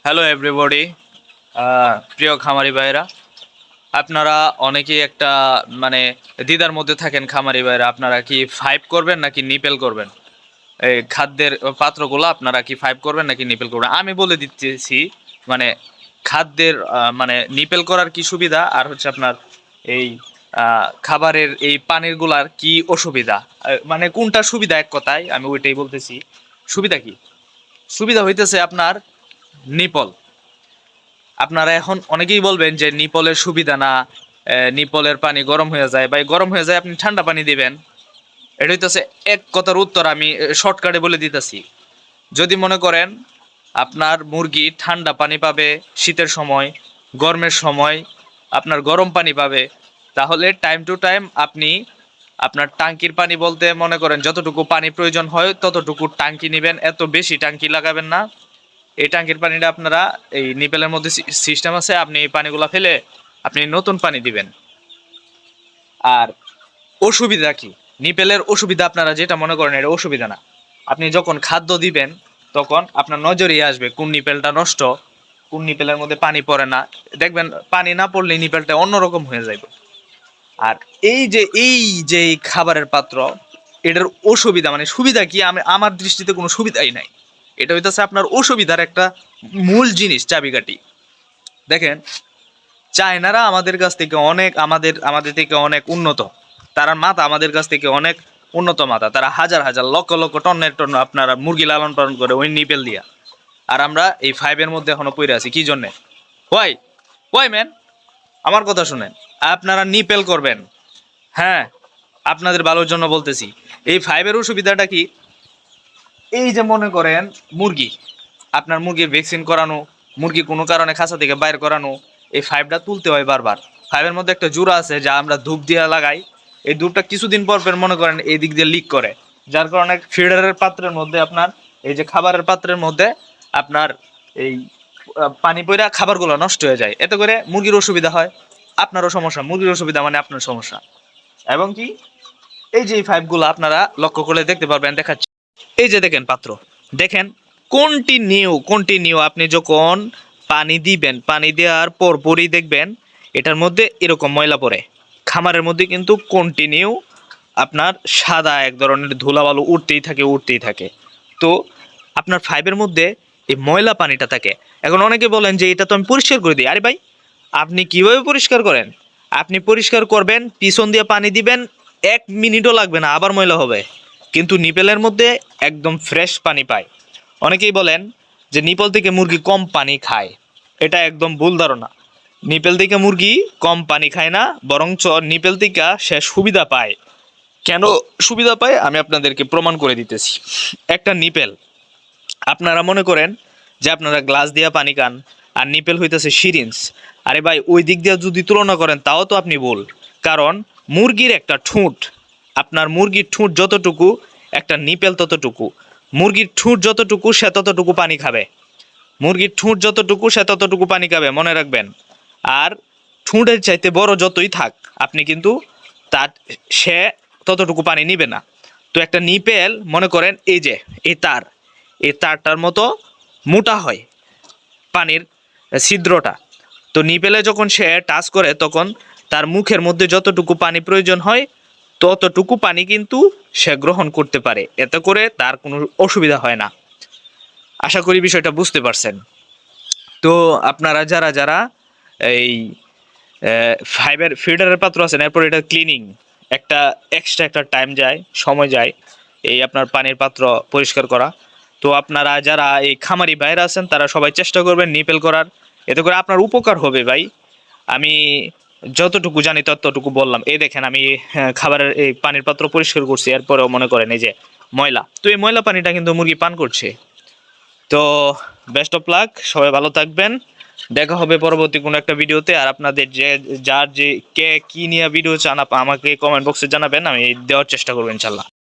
Hello everybody, প্রিয় খামারি ভাইরা। আপনারা অনেকেই একটা মানে দ্বিধার মধ্যে থাকেন খামারি ভাইরা, আপনারা কি ফাইভ করবেন নাকি নিপেল করবেন? এই খাদ্যের পাত্রগুলো আপনারা কি ফাইভ করবেন নাকি নিপেল করবেন? আমি বলে দিতেছি মানে খাদ্যের মানে নিপেল করার কি সুবিধা আর হচ্ছে আপনার এই খাবারের এই পানির গুলার কি অসুবিধা, মানে কোনটা সুবিধা এক কথায় আমি ওইটাই বলতেছি। সুবিধা কি? সুবিধা হইতেছে আপনার নিপল। আপনারা এখন অনেকেই বলবেন যে নিপলের সুবিধা না, নিপলের পানি গরম হয়ে যায়, বা গরম হয়ে যায় আপনি ঠান্ডা পানি দিবেন। এটা হইতেছে এক কথার উত্তর, আমি শর্টকাটে বলে দিতেছি। যদি মনে করেন আপনার মুরগি ঠান্ডা পানি পাবে শীতের সময়, গরমের সময় আপনার গরম পানি পাবে, তাহলে টাইম টু টাইম আপনি আপনার টাঙ্কির পানি বলতে মনে করেন যতটুকু পানি প্রয়োজন হয় ততটুকু টাঙ্কি নেবেন, এত বেশি টাঙ্কি লাগাবেন না। এই ট্যাঙ্কির পানিটা আপনারা এই নিপেলের মধ্যে সিস্টেম আছে, আপনি এই পানিগুলো ফেলে আপনি নতুন পানি দিবেন। আর অসুবিধা কি? নিপেলের অসুবিধা আপনারা যেটা মনে করেন এটা অসুবিধা না। আপনি যখন খাদ্য দিবেন তখন আপনার নজরেই আসবে কোন নিপেলটা নষ্ট, কোন নিপেলের মধ্যে পানি পড়ে না। দেখবেন পানি না পড়লে নিপেলটা অন্যরকম হয়ে যাবে। আর এই যে খাবারের পাত্র, এটার অসুবিধা মানে সুবিধা কি? আমার দৃষ্টিতে কোনো সুবিধাই নাই। এটা হইতেছে আপনার অসুবিধার একটা মূল জিনিস, চাবিকাঠি। দেখেন, চায়নারা আমাদের কাছ থেকে অনেক আমাদের থেকে অনেক উন্নত। তারা মাথা আমাদের কাছ থেকে অনেক উন্নত মাথা। তারা হাজার হাজার লক্ষ লক্ষ টনের টন আপনারা মুরগি লালন পালন করে ওই নিপেল দিয়া। আর আমরা এই ফাইভের মধ্যে এখনো পড়ে আছি কি জন্যে? ওয়াই ওয়াই ম্যান, আমার কথা শুনেন। আপনারা নিপেল করবেন, হ্যাঁ, আপনাদের ভালোর জন্য বলতেছি। এই ফাইভের অসুবিধাটা কি? এই যে মনে করেন মুরগি, আপনার মুরগির ভ্যাকসিন করানো, মুরগি কোনো কারণে খাঁচা থেকে বাইর করানো, এই ফাইভটা তুলতে হয় বারবার। ফাইভের মধ্যে একটা জোড়া আছে যা আমরা ধূপ দিয়ে লাগাই। এই ধূপটা কিছুদিন পর পর মনে করেন এই দিক দিয়ে লিক করে, যার কারণে ফিডারের পাত্রের মধ্যে আপনার এই যে খাবারের পাত্রের মধ্যে আপনার এই পানি পড়া খাবারগুলো নষ্ট হয়ে যায়। এতে করে মুরগির অসুবিধা হয়, আপনারও সমস্যা। মুরগির অসুবিধা মানে আপনার সমস্যা। এবং কি, এই যে এই ফাইভগুলো আপনারা লক্ষ্য করে দেখতে পারবেন, দেখাচ্ছি। এই যে দেখেন পাত্র, দেখেন কন্টিনিউ আপনি যখন পানি দিবেন, পানি দেওয়ার পরপরই দেখবেন এটার মধ্যে এরকম ময়লা পড়ে। খামারের মধ্যে কিন্তু কন্টিনিউ আপনার সাদা এক ধরনের ধুলাবালু উঠতেই থাকে। তো আপনার ফাইভের মধ্যে এই ময়লা পানিটা থাকে। এখন অনেকে বলেন যে এটা তো আমি পরিষ্কার করে দিই। আরে ভাই, আপনি কিভাবে পরিষ্কার করেন? আপনি পরিষ্কার করবেন, পিছন দিয়ে পানি দিবেন, 1 মিনিটও লাগবে না, আবার ময়লা হবে। কিন্তু নিপেলের মধ্যে একদম ফ্রেশ পানি পায়। অনেকেই বলেন যে নিপল থেকে মুরগি কম পানি খায়। এটা একদম ভুল ধারণা। নিপেল থেকে মুরগি কম পানি খায় না, বরঞ্চ নিপেল থেকে সে সুবিধা পায়। কেন সুবিধা পায় আমি আপনাদেরকে প্রমাণ করে দিতেছি। একটা নিপেল, আপনারা মনে করেন যে আপনারা গ্লাস দিয়া পানি খান আর নিপেল হইতেছে সিরিঞ্জ। আরে ভাই, ওই দিক দিয়ে যদি তুলনা করেন তাও তো আপনি ভুল। কারণ মুরগির একটা ঠোঁট, আপনার মুরগির ঠোঁট যতটুকু একটা নিপেল ততটুকু। মুরগির ঠোঁট যতটুকু সে ততটুকু পানি খাবে। মুরগির ঠোঁট যতটুকু সে ততটুকু পানি খাবে, মনে রাখবেন। আর ঠোঁটের চাইতে বড় যতই থাক আপনি কিন্তু তার সে ততটুকু পানি নিবে না। তো একটা নিপেল মনে করেন এই যে এই তারটার মতো মোটা হয় পানির ছিদ্রটা। তো নিপেলে যখন সে টাচ করে তখন তার মুখের মধ্যে যতটুকু পানি প্রয়োজন হয় ততটুকু পানি কিন্তু সে গ্রহণ করতে পারে। এতে করে তার কোনো অসুবিধা হয় না। আশা করি বিষয়টা বুঝতে পারছেন। তো আপনারা যারা যারা এই ফাইবার ফিল্টারের পাত্র আছেন, এরপর এটা ক্লিনিং একটা এক্সট্রা একটা টাইম যায়, সময় যায় এই আপনার পানির পাত্র পরিষ্কার করা। তো আপনারা যারা এই খামারি বাইরে আছেন তারা সবাই চেষ্টা করবেন নিপেল করার। এতে করে আপনার উপকার হবে ভাই। আমি যতটুকু জানি ততটুকু বললাম। এই দেখেন আমি খাবারের এই পানির পাত্র পরিষ্কার করছি, এরপরেও মনে করেন এই যে ময়লা, তো এই ময়লা পানিটা কিন্তু মুরগি পান করছে। তো বেস্ট অফ লাক, সবাই ভালো থাকবেন। দেখা হবে পরবর্তী কোনো একটা ভিডিওতে। আর আপনাদের যার যে কে কি নিয়ে ভিডিও চান আমাকে কমেন্ট বক্সে জানাবেন, আমি দেওয়ার চেষ্টা করবো ইনশাল্লাহ।